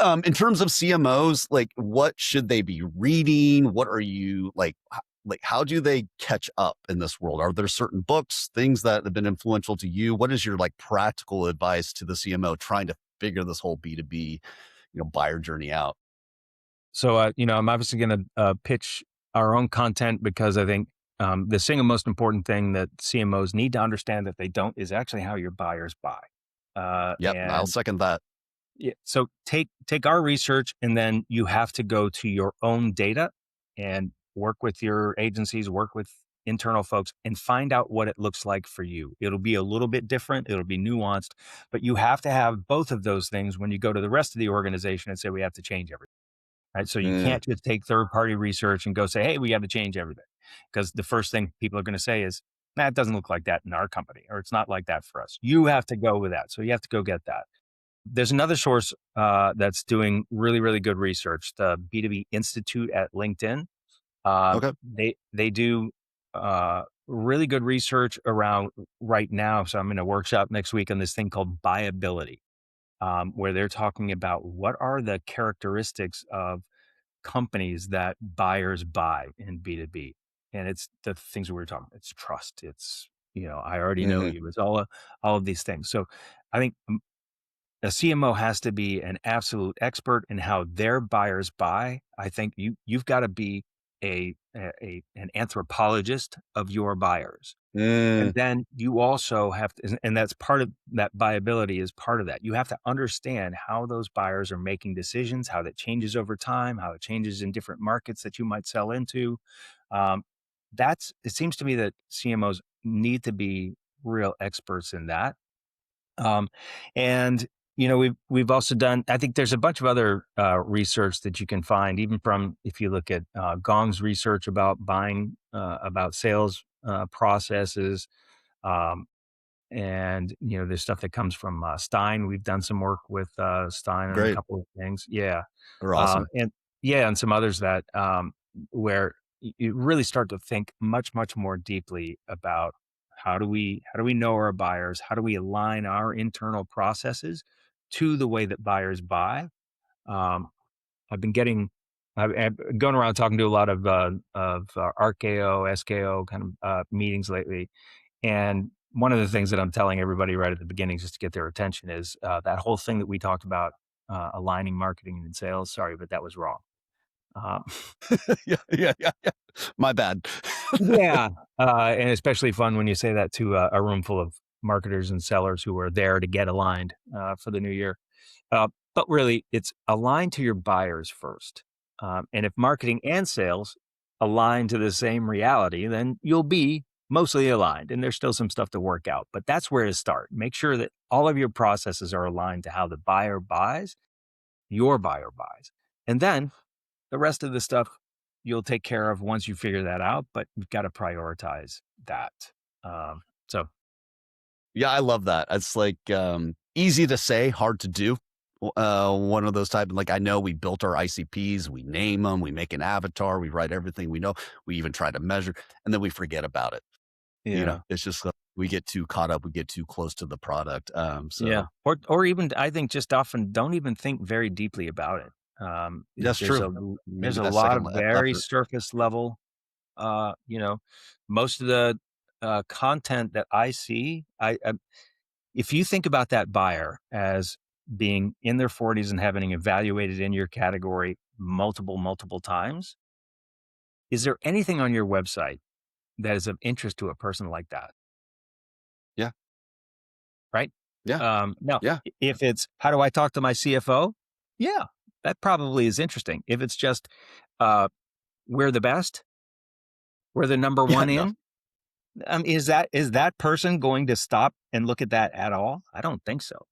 In terms of CMOs, like what should they be reading? What are you like how do they catch up in this world? Are there certain books, things that have been influential to you? What is your like practical advice to the CMO trying to figure this whole B2B, buyer journey out? So, I'm obviously going to pitch our own content because I think the single most important thing that CMOs need to understand that they don't is actually how your buyers buy. Yep, I'll And second that. yeah, so take our research, and then you have to go to your own data and work with your agencies, work with internal folks, and find out what it looks like for you. It'll be a little bit different, it'll be nuanced, but you have to have both of those things when you go to the rest of the organization and say we have to change everything. Right. So you Mm, can't just take third party research and go say, hey, we got to change everything. Because the first thing people are going to say is, nah, it doesn't look like that in our company, or it's not like that for us. You have to go with that. So you have to go get that. There's another source that's doing really, really good research, the B2B Institute at LinkedIn. okay, They do really good research around right now. So I'm in a workshop next week on this thing called buyability, where they're talking about what are the characteristics of companies that buyers buy in B2B. And it's the things we were talking about. It's trust. It's, I already know hmm you. It's all of these things. So I think a CMO has to be an absolute expert in how their buyers buy. I think you've got to be an anthropologist of your buyers. mm, And then you also have to, and that's part of that buyability is part of that. You have to understand how those buyers are making decisions, how that changes over time, how it changes in different markets that you might sell into. Um, it seems to me that CMOs need to be real experts in that. Um, and we've also done. I think there's a bunch of other research that you can find, even from if you look at Gong's research about buying, about sales processes, um, and there's stuff that comes from Stein. We've done some work with Stein on a great. couple of things. Yeah, They're awesome. and yeah, and some others that where you really start to think much, much more deeply about how do we know our buyers? How do we align our internal processes to the way that buyers buy? Um, I've been getting I've gone around talking to a lot of RKO, SKO kind of meetings lately, and one of the things that I'm telling everybody right at the beginning, just to get their attention, is that whole thing that we talked about, aligning marketing and sales. Sorry, but that was wrong. Um, Yeah, yeah, yeah, yeah. My bad. yeah, and especially fun when you say that to a room full of marketers and sellers who are there to get aligned for the new year. But really, it's aligned to your buyers first. And if marketing and sales align to the same reality, then you'll be mostly aligned. And there's still some stuff to work out, but that's where to start. Make sure that all of your processes are aligned to how the buyer buys, your buyer buys. And then the rest of the stuff you'll take care of once you figure that out, but you've got to prioritize that. So Yeah, I love that. It's like easy to say, hard to do. One of those type. Like I know we built our ICPs, we name them, we make an avatar, we write everything we know. We even try to measure, and then we forget about it. yeah. It's just we get too caught up, we get too close to the product. Yeah, So or even I think just often don't even think very deeply about it. that's There's true. there's Maybe a that lot second of very effort. surface level. Uh, you know, Most of the content that I see, if you think about that buyer as being in their 40s and having evaluated in your category multiple times, is there anything on your website that is of interest to a person like that? Yeah, Right? yeah, Now, yeah. if it's how do I talk to my CFO? Yeah, that probably is interesting. If it's just uh, we're the best, we're the number Yeah, one no. in, is that person going to stop and look at that at all? I don't think so.